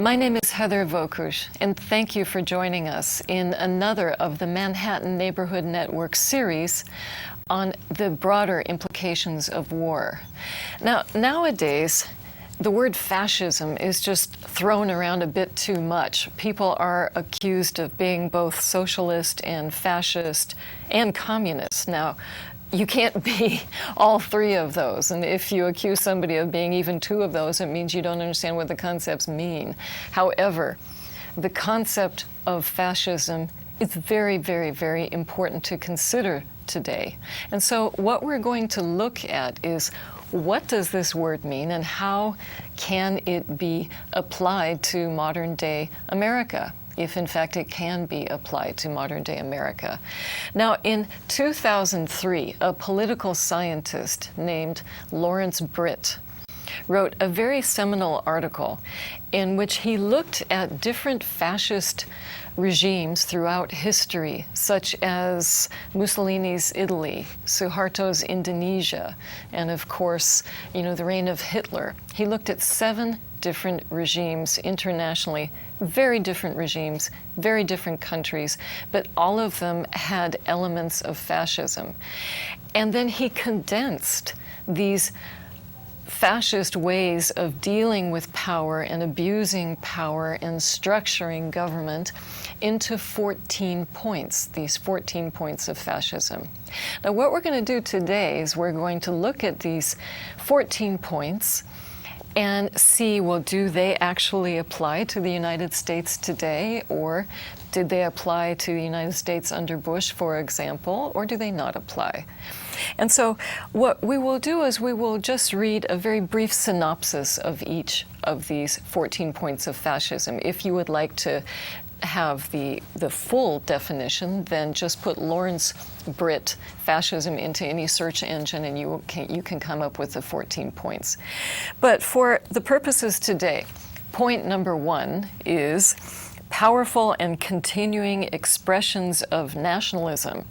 My name is Heather Vokush, and thank you for joining us in another of the Manhattan Neighborhood Network series on the broader implications of war. Now, nowadays, the word fascism is just thrown around a bit too much. People are accused of being both socialist and fascist and communist. Now, you can't be all three of those, and if you accuse somebody of being even two of those, it means you don't understand what the concepts mean. However, the concept of fascism is very, very, very important to consider today. And so what we're going to look at is, what does this word mean and how can it be applied to modern-day America, if in fact it can be applied to modern-day America. Now, in 2003, a political scientist named Lawrence Britt wrote a very seminal article in which he looked at different fascist regimes throughout history, such as Mussolini's Italy, Suharto's Indonesia, and of course, the reign of Hitler. He looked at 7 different regimes internationally, very different regimes, very different countries, but all of them had elements of fascism. And then he condensed these fascist ways of dealing with power and abusing power and structuring government into 14 points, these 14 points of fascism. Now, what we're going to do today is we're going to look at these 14 points and see, well, do they actually apply to the United States today, or did they apply to the United States under Bush, for example, or do they not apply? And so what we will do is we will just read a very brief synopsis of each of these 14 points of fascism. If you would like to have the full definition, then just put Lawrence Britt fascism into any search engine and you can come up with the 14 points. But for the purposes today, point number 1 is powerful and continuing expressions of nationalism.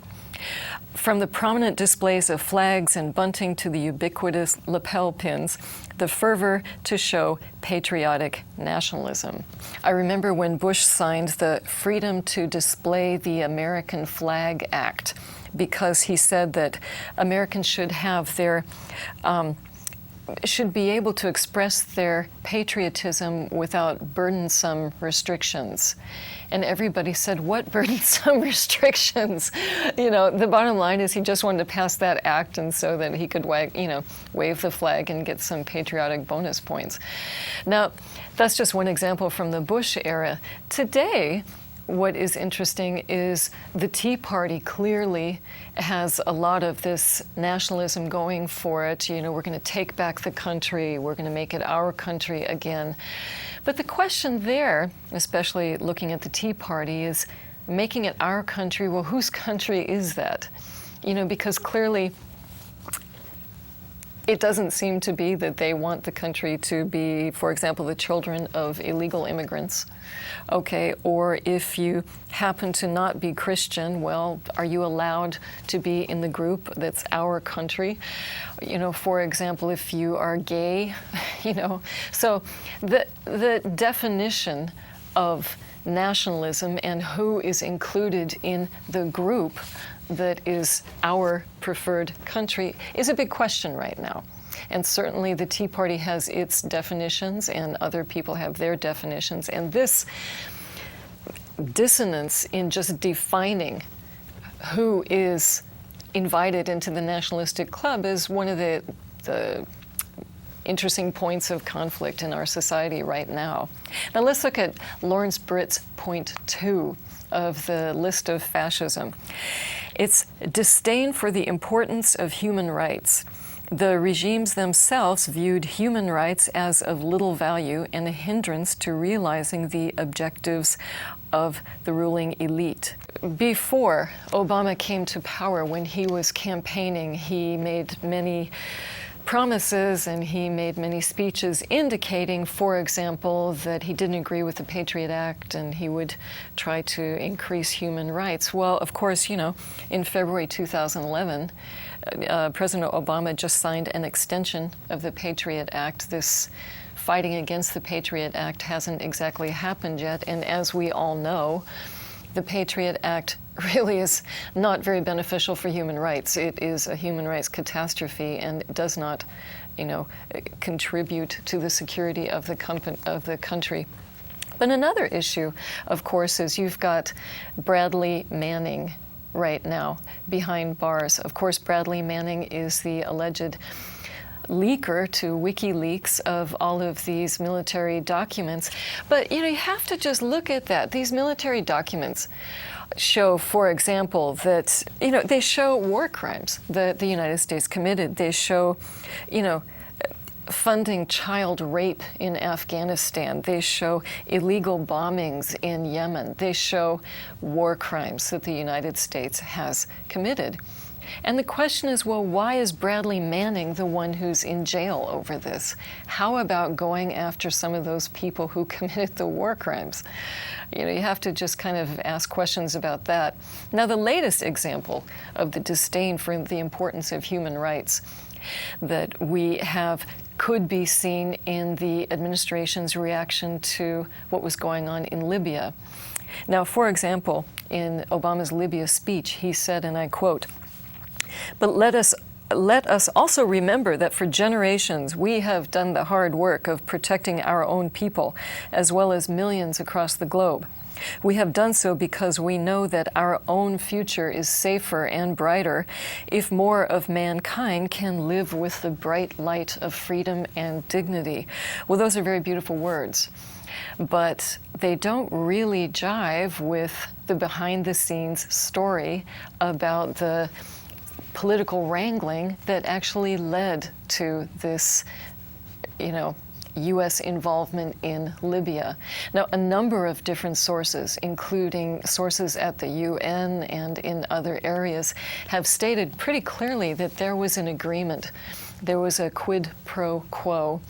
From the prominent displays of flags and bunting to the ubiquitous lapel pins, the fervor to show patriotic nationalism. I remember when Bush signed the Freedom to Display the American Flag Act, because he said that Americans should have should be able to express their patriotism without burdensome restrictions. And everybody said, what burdensome restrictions? The bottom line is he just wanted to pass that act and so that he could wave the flag and get some patriotic bonus points. Now, that's just one example from the Bush era. Today, what is interesting is the Tea Party clearly has a lot of this nationalism going for it. We're going to take back the country. We're going to make it our country again. But the question there, especially looking at the Tea Party, is making it our country. Well, whose country is that? Because clearly it doesn't seem to be that they want the country to be, for example, the children of illegal immigrants, okay? Or if you happen to not be Christian, well, are you allowed to be in the group that's our country? For example, if you are gay, So the definition of nationalism and who is included in the group that is our preferred country is a big question right now. And certainly the Tea Party has its definitions and other people have their definitions. And this dissonance in just defining who is invited into the nationalistic club is one of the interesting points of conflict in our society right now. Now let's look at Lawrence Britt's point 2 of the list of fascism. It's disdain for the importance of human rights. The regimes themselves viewed human rights as of little value and a hindrance to realizing the objectives of the ruling elite. Before Obama came to power, when he was campaigning, he made many promises, and he made many speeches indicating, for example, that he didn't agree with the Patriot Act and he would try to increase human rights. Well, of course, you know, in February 2011, President Obama just signed an extension of the Patriot Act. This fighting against the Patriot Act hasn't exactly happened yet, and as we all know, the Patriot Act really is not very beneficial for human rights. It is a human rights catastrophe and does not, you know, contribute to the security of the country. But another issue, of course, is you've got Bradley Manning right now behind bars. Of course, Bradley Manning is the alleged leaker to WikiLeaks of all of these military documents. But, you know, you have to just look at that. These military documents show, for example, that, you know, they show war crimes that the United States committed. They show, you know, funding child rape in Afghanistan. They show illegal bombings in Yemen. They show war crimes that the United States has committed. And the question is, well, why is Bradley Manning the one who's in jail over this? How about going after some of those people who committed the war crimes? You know, you have to just kind of ask questions about that. Now, the latest example of the disdain for the importance of human rights that we have could be seen in the administration's reaction to what was going on in Libya. Now, for example, in Obama's Libya speech, he said, and I quote, "But let us also remember that for generations we have done the hard work of protecting our own people, as well as millions across the globe. We have done so because we know that our own future is safer and brighter if more of mankind can live with the bright light of freedom and dignity." Well, those are very beautiful words, but they don't really jive with the behind-the-scenes story about the political wrangling that actually led to this, you know, U.S. involvement in Libya. Now, a number of different sources, including sources at the UN and in other areas, have stated pretty clearly that there was an agreement. There was a quid pro quo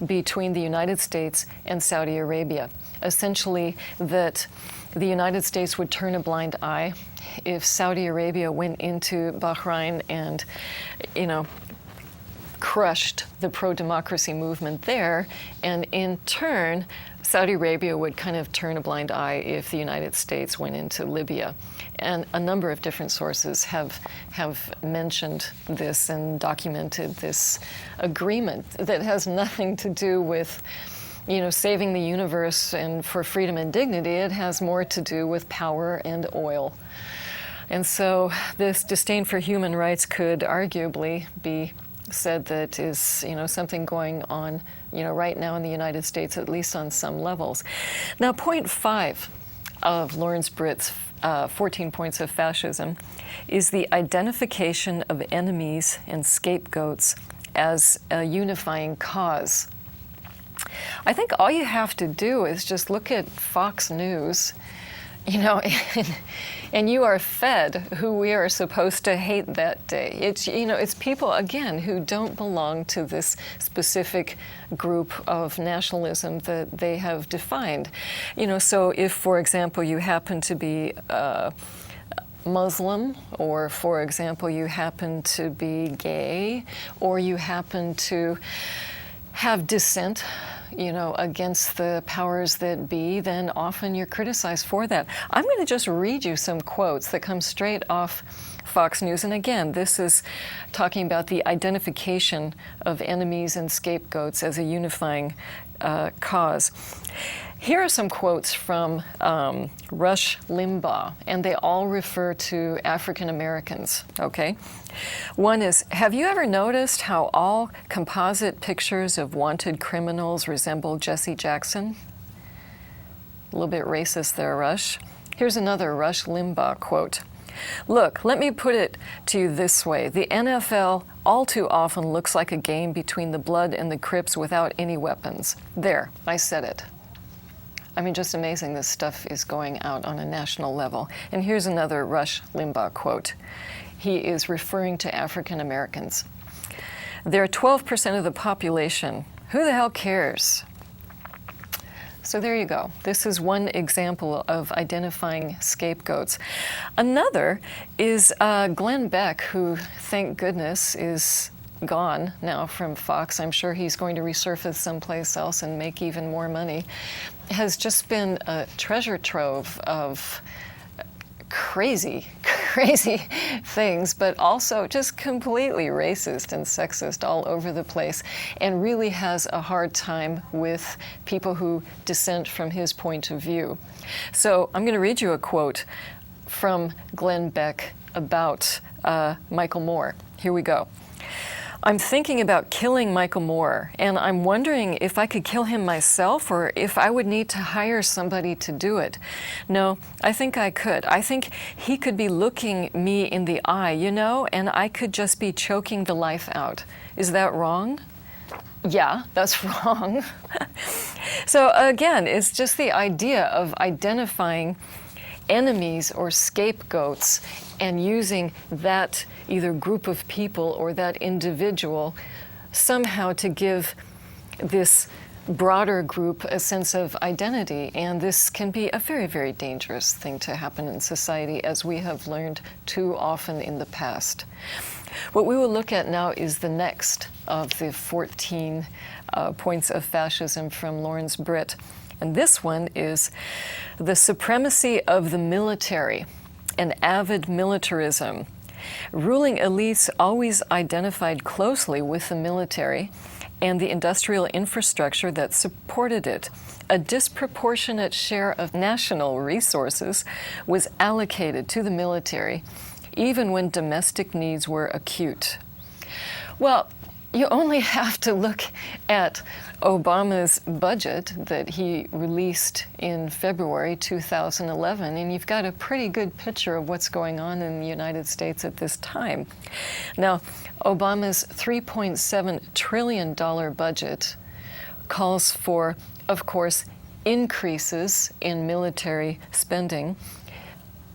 between the United States and Saudi Arabia. Essentially, that the United States would turn a blind eye if Saudi Arabia went into Bahrain and, you know, crushed the pro-democracy movement there, and in turn, Saudi Arabia would kind of turn a blind eye if the United States went into Libya. And a number of different sources have mentioned this and documented this agreement that has nothing to do with, you know, saving the universe and for freedom and dignity. It has more to do with power and oil. And so this disdain for human rights could arguably be said that is, you know, something going on, you know, right now in the United States, at least on some levels. Now, point 5 of Lawrence Britt's 14 points of fascism is the identification of enemies and scapegoats as a unifying cause. I think all you have to do is just look at Fox News, you know, and you are fed who we are supposed to hate that day. It's, you know, it's people, again, who don't belong to this specific group of nationalism that they have defined. You know, so if, for example, you happen to be Muslim, or, for example, you happen to be gay, or you happen to have dissent, you know, against the powers that be, then often you're criticized for that. I'm going to just read you some quotes that come straight off Fox News. And again, this is talking about the identification of enemies and scapegoats as a unifying cause. Here are some quotes from Rush Limbaugh, and they all refer to African Americans, okay? One is, have you ever noticed how all composite pictures of wanted criminals resemble Jesse Jackson? A little bit racist there, Rush. Here's another Rush Limbaugh quote. Look, let me put it to you this way. The NFL all too often looks like a game between the Blood and the Crips without any weapons. There, I said it. I mean, just amazing this stuff is going out on a national level. And here's another Rush Limbaugh quote. He is referring to African Americans. They're 12% of the population. Who the hell cares? So there you go. This is one example of identifying scapegoats. Another is Glenn Beck, who, thank goodness, is gone now from Fox. I'm sure he's going to resurface someplace else and make even more money. Has just been a treasure trove of crazy things, but also just completely racist and sexist all over the place, and really has a hard time with people who dissent from his point of view. So I'm going to read you a quote from Glenn Beck about Michael Moore. Here we go. I'm thinking about killing Michael Moore, and I'm wondering if I could kill him myself or if I would need to hire somebody to do it. No, I think I could. I think he could be looking me in the eye, you know, and I could just be choking the life out. Is that wrong? Yeah, that's wrong. So again, it's just the idea of identifying enemies or scapegoats and using that either group of people or that individual somehow to give this broader group a sense of identity. And this can be a very, very dangerous thing to happen in society, as we have learned too often in the past. What we will look at now is the next of the 14 points of fascism from Lawrence Britt. And this one is the supremacy of the military and avid militarism. Ruling elites always identified closely with the military and the industrial infrastructure that supported it. A disproportionate share of national resources was allocated to the military, even when domestic needs were acute. Well, you only have to look at Obama's budget that he released in February 2011, and you've got a pretty good picture of what's going on in the United States at this time. Now, Obama's $3.7 trillion budget calls for, of course, increases in military spending,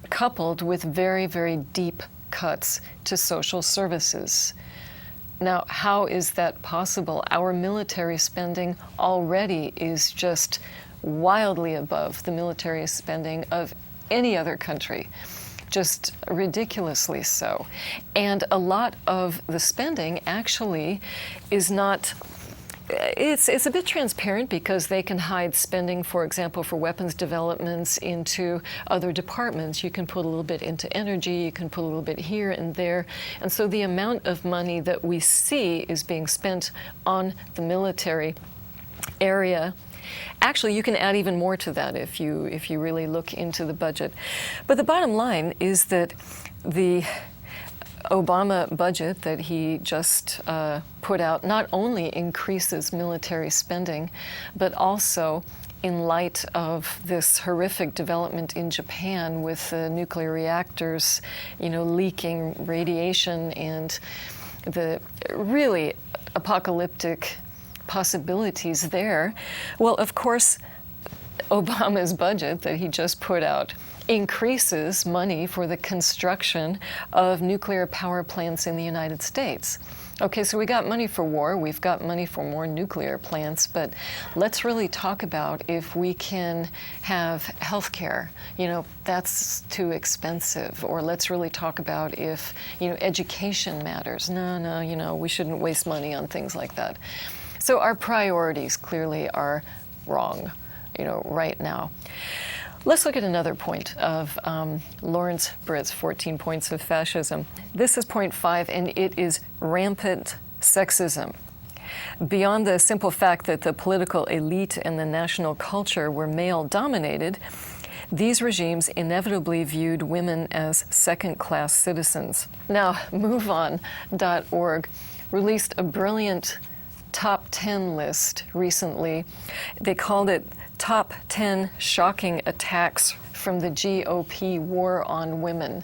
coupled with very, very deep cuts to social services. Now, how is that possible? Our military spending already is just wildly above the military spending of any other country, just ridiculously so. And a lot of the spending actually is not, it's a bit transparent because they can hide spending, for example, for weapons developments into other departments. You can put a little bit into energy, you can put a little bit here and there. And so the amount of money that we see is being spent on the military area. Actually, you can add even more to that if you really look into the budget. But the bottom line is that the Obama budget that he just put out not only increases military spending, but also, in light of this horrific development in Japan with the nuclear reactors, leaking radiation and the really apocalyptic possibilities there. Well, of course, Obama's budget that he just put out increases money for the construction of nuclear power plants in the United States. Okay, so we got money for war, we've got money for more nuclear plants, but let's really talk about if we can have health care. That's too expensive. Or let's really talk about if, education matters. No, we shouldn't waste money on things like that. So our priorities clearly are wrong, right now. Let's look at another point of Lawrence Britt's 14 points of fascism. This is point 5, and it is rampant sexism. Beyond the simple fact that the political elite and the national culture were male-dominated, these regimes inevitably viewed women as second-class citizens. Now, MoveOn.org released a brilliant top 10 list recently. They called it Top 10 Shocking Attacks from the GOP War on Women.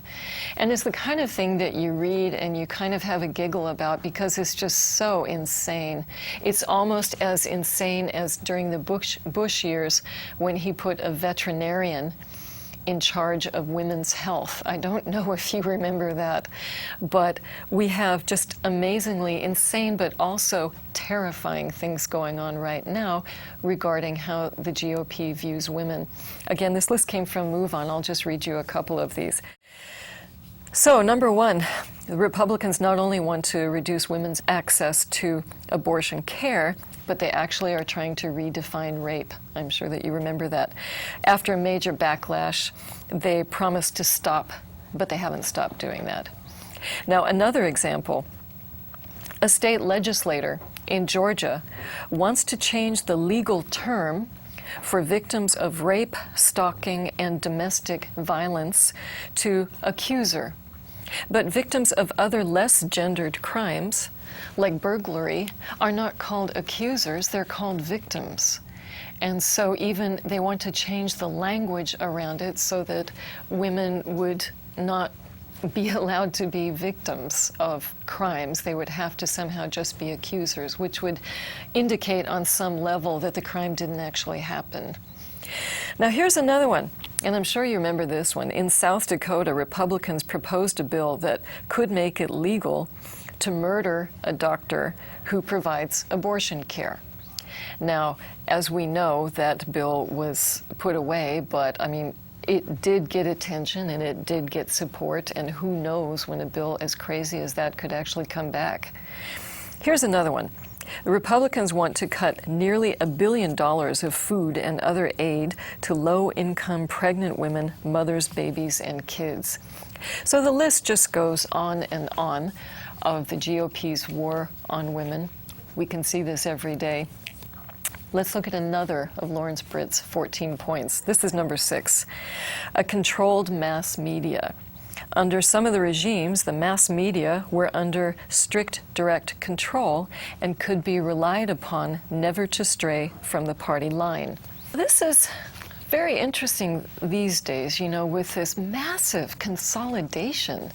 And it's the kind of thing that you read and you kind of have a giggle about because it's just so insane. It's almost as insane as during the Bush years when he put a veterinarian in charge of women's health. I don't know if you remember that, but we have just amazingly insane but also terrifying things going on right now regarding how the GOP views women. Again, this list came from MoveOn. I'll just read you a couple of these. So, number one, the Republicans not only want to reduce women's access to abortion care, but they actually are trying to redefine rape. I'm sure that you remember that. After a major backlash, they promised to stop, but they haven't stopped doing that. Now, another example, a state legislator in Georgia wants to change the legal term for victims of rape, stalking, and domestic violence to accuser. But victims of other less gendered crimes, like burglary, are not called accusers, they're called victims. And so even they want to change the language around it so that women would not be allowed to be victims of crimes. They would have to somehow just be accusers, which would indicate on some level that the crime didn't actually happen. Now here's another one, and I'm sure you remember this one. In South Dakota, Republicans proposed a bill that could make it legal to murder a doctor who provides abortion care. Now, as we know, that bill was put away, but I mean, it did get attention and it did get support, and who knows when a bill as crazy as that could actually come back. Here's another one. The Republicans want to cut nearly $1 billion of food and other aid to low-income pregnant women, mothers, babies, and kids. So the list just goes on and on of the GOP's war on women. We can see this every day. Let's look at another of Lawrence Britt's 14 points. This is number 6, a controlled mass media. Under some of the regimes, the mass media were under strict direct control and could be relied upon never to stray from the party line. This is very interesting these days, you know, with this massive consolidation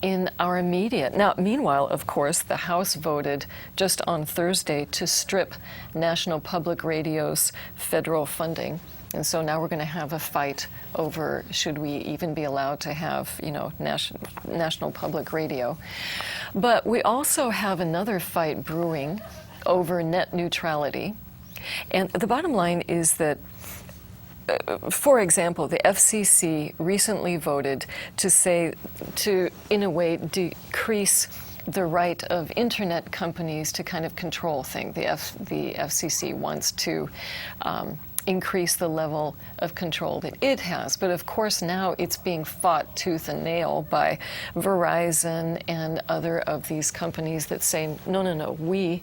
in our media. Now, meanwhile, of course, the House voted just on Thursday to strip National Public Radio's federal funding. And so now we're going to have a fight over should we even be allowed to have, you know, National Public Radio. But we also have another fight brewing over net neutrality. And the bottom line is that, for example, the FCC recently voted to say, to, in a way, decrease the right of internet companies to kind of control things. The FCC wants to increase the level of control that it has. But of course now it's being fought tooth and nail by Verizon and other of these companies that say, no,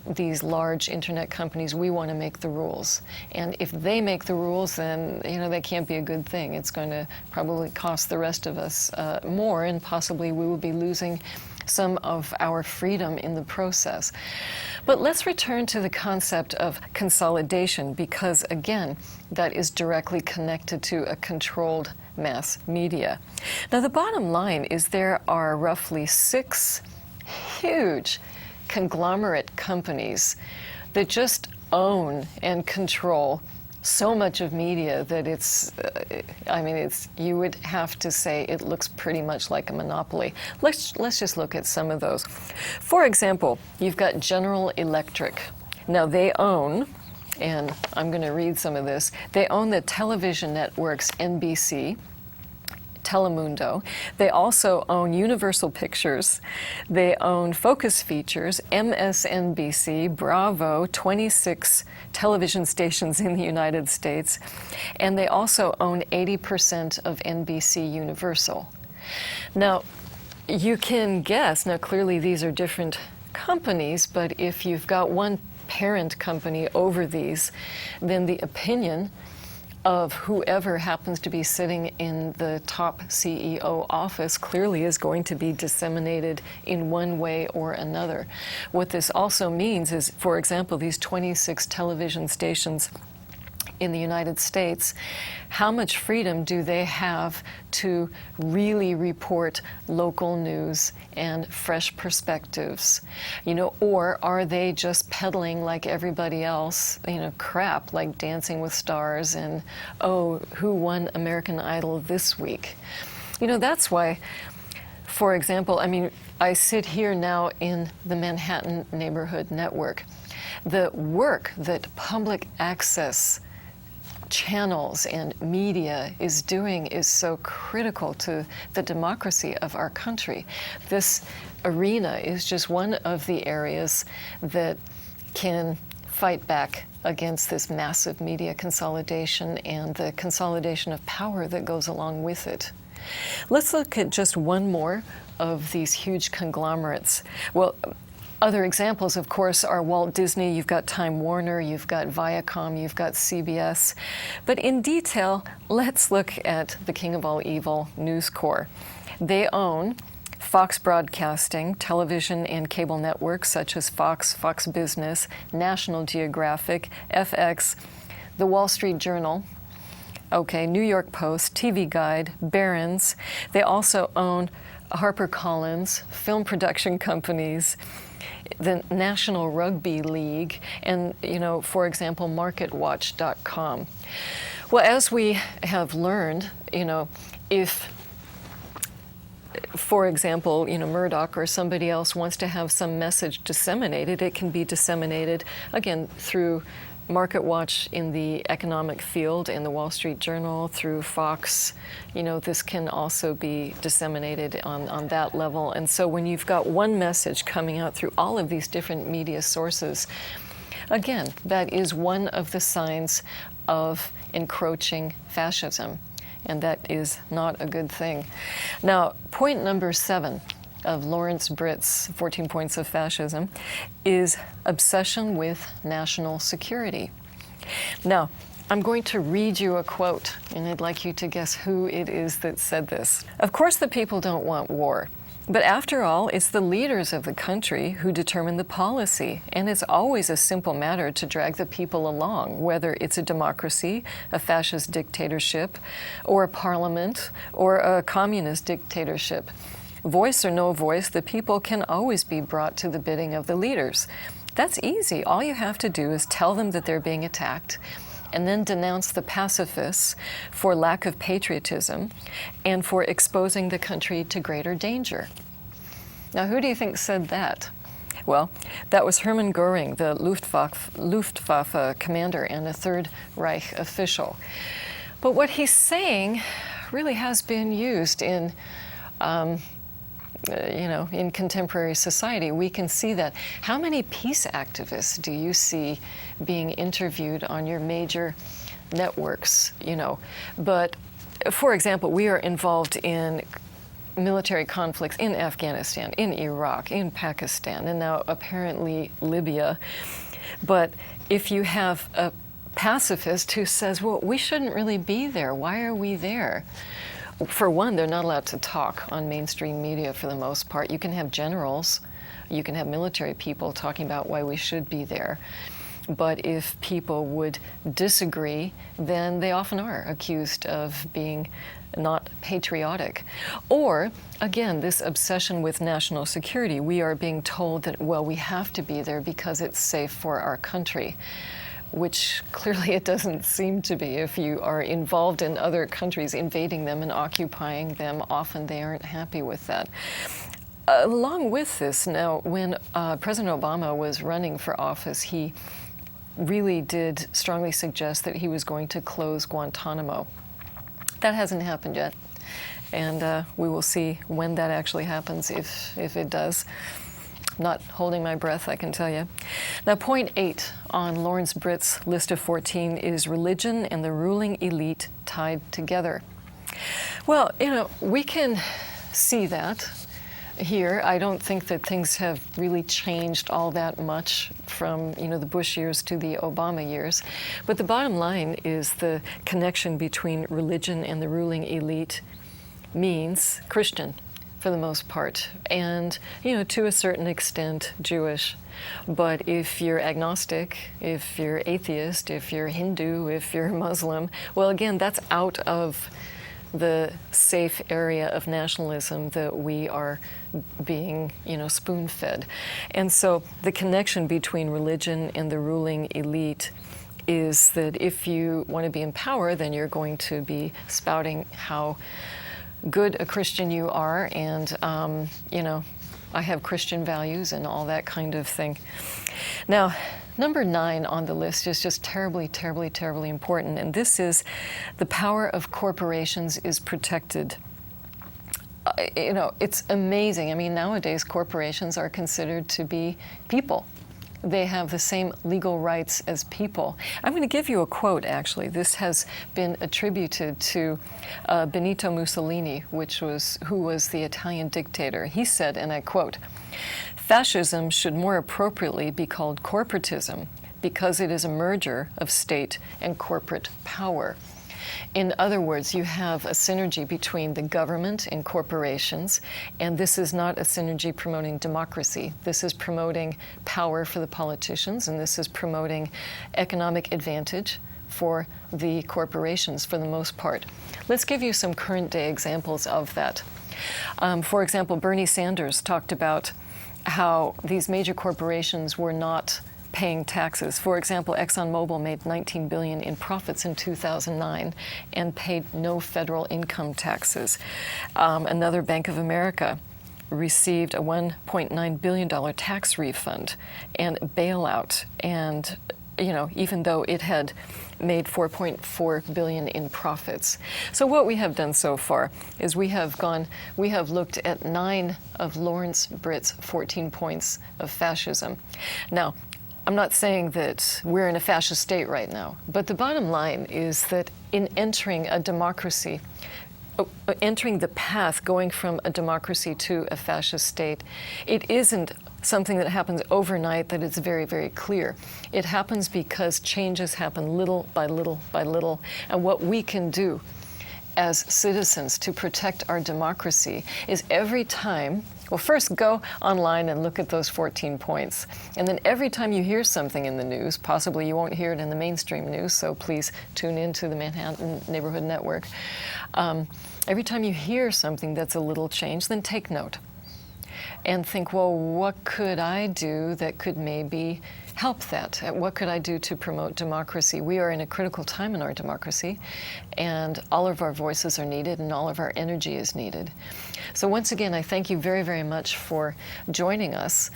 these large internet companies, we want to make the rules. And if they make the rules, then, you know, that can't be a good thing. It's going to probably cost the rest of us more, and possibly we will be losing some of our freedom in the process. But let's return to the concept of consolidation, because again, that is directly connected to a controlled mass media. Now, the bottom line is there are roughly 6 huge conglomerate companies that just own and control so much of media that it's, you would have to say it looks pretty much like a monopoly. Let's just look at some of those. For example, you've got General Electric. Now they own, and I'm going to read some of this, they own the television networks NBC, Telemundo. They also own Universal Pictures. They own Focus Features, MSNBC, Bravo, 26 television stations in the United States. And they also own 80% of NBC Universal. Now, you can guess, now clearly these are different companies, but if you've got one parent company over these, then the opinion of whoever happens to be sitting in the top CEO office clearly is going to be disseminated in one way or another. What this also means is, for example, these 26 television stations in the United States, how much freedom do they have to really report local news and fresh perspectives? You know, or are they just peddling like everybody else, you know, crap like Dancing with Stars and, oh, who won American Idol this week? You know, that's why, for example, I mean, I sit here now in the Manhattan Neighborhood Network. The work that public access channels and media is doing is so critical to the democracy of our country. This arena is just one of the areas that can fight back against this massive media consolidation and the consolidation of power that goes along with it. Let's look at just one more of these huge conglomerates. Well, other examples, of course, are Walt Disney, you've got Time Warner, you've got Viacom, you've got CBS. But in detail, let's look at the king of all evil, News Corp. They own Fox Broadcasting, television and cable networks such as Fox, Fox Business, National Geographic, FX, The Wall Street Journal, New York Post, TV Guide, Barron's. They also own HarperCollins, film production companies, the National Rugby League, and, you know, for example, MarketWatch.com. Well, as we have learned, you know, if, for example, you know, Murdoch or somebody else wants to have some message disseminated, it can be disseminated, again, through MarketWatch in the economic field, in the Wall Street Journal, through Fox. You know, this can also be disseminated on that level. And so when you've got one message coming out through all of these different media sources, again, that is one of the signs of encroaching fascism. And that is not a good thing. Now, point number 7 of Lawrence Britt's 14 Points of Fascism is obsession with national security. Now, I'm going to read you a quote, and I'd like you to guess who it is that said this. Of course the people don't want war, but after all, it's the leaders of the country who determine the policy, and it's always a simple matter to drag the people along, whether it's a democracy, a fascist dictatorship, or a parliament, or a communist dictatorship. Voice or no voice, the people can always be brought to the bidding of the leaders. That's easy. All you have to do is tell them that they're being attacked, and then denounce the pacifists for lack of patriotism and for exposing the country to greater danger. Now, who do you think said that? Well, that was Hermann Göring, the Luftwaffe commander and a Third Reich official. But what he's saying really has been used in in contemporary society. We can see that. How many peace activists do you see being interviewed on your major networks, you know? But, for example, we are involved in military conflicts in Afghanistan, in Iraq, in Pakistan, and now apparently Libya. But if you have a pacifist who says, well, we shouldn't really be there, why are we there? For one, they're not allowed to talk on mainstream media for the most part. You can have generals, you can have military people talking about why we should be there. But if people would disagree, then they often are accused of being not patriotic. Or, again, this obsession with national security. We are being told that, well, we have to be there because it's safe for our country, which clearly it doesn't seem to be. If you are involved in other countries, invading them and occupying them, often they aren't happy with that. Along with this, now, when President Obama was running for office, he really did strongly suggest that he was going to close Guantanamo. That hasn't happened yet, and we will see when that actually happens, if it does. Not holding my breath, I can tell you. Now, point 8 on Lawrence Britt's list of 14 is religion and the ruling elite tied together. Well, you know, we can see that here. I don't think that things have really changed all that much from, you know, the Bush years to the Obama years. But the bottom line is the connection between religion and the ruling elite means Christian. for the most part, and, to a certain extent, Jewish. But if you're agnostic, if you're atheist, if you're Hindu, if you're Muslim, well, again, that's out of the safe area of nationalism that we are being, spoon-fed. And so the connection between religion and the ruling elite is that if you want to be in power, then you're going to be spouting how good a Christian you are, and, I have Christian values and all that kind of thing. Now, number 9 on the list is just terribly, terribly, terribly important, and this is the power of corporations is protected. It's amazing. I mean, nowadays corporations are considered to be people. They have the same legal rights as people. I'm going to give you a quote, actually. This has been attributed to Benito Mussolini, who was the Italian dictator. He said, and I quote, "Fascism should more appropriately be called corporatism because it is a merger of state and corporate power." In other words, you have a synergy between the government and corporations, and this is not a synergy promoting democracy. This is promoting power for the politicians, and this is promoting economic advantage for the corporations for the most part. Let's give you some current day examples of that. For example, Bernie Sanders talked about how these major corporations were not paying taxes. For example, ExxonMobil made $19 billion in profits in 2009 and paid no federal income taxes. Another, Bank of America, received a $1.9 billion tax refund and bailout, and even though it had made $4.4 billion in profits. So what we have done so far is we have looked at 9 of Lawrence Britt's 14 points of fascism. Now, I'm not saying that we're in a fascist state right now, but the bottom line is that in entering a democracy, entering the path going from a democracy to a fascist state, it isn't something that happens overnight that is very, very clear. It happens because changes happen little by little by little, and what we can do as citizens to protect our democracy is every time, well, first go online and look at those 14 points. And then every time you hear something in the news, possibly you won't hear it in the mainstream news, so please tune into the Manhattan Neighborhood Network. Every time you hear something that's a little changed, then take note and think, well, what could I do that could maybe help that? What could I do to promote democracy? We are in a critical time in our democracy, and all of our voices are needed and all of our energy is needed. So once again, I thank you very, very much for joining us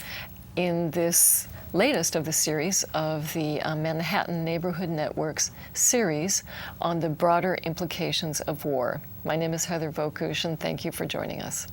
in this latest of the series of the Manhattan Neighborhood Network's series on the broader implications of war. My name is Heather Vokush, and thank you for joining us.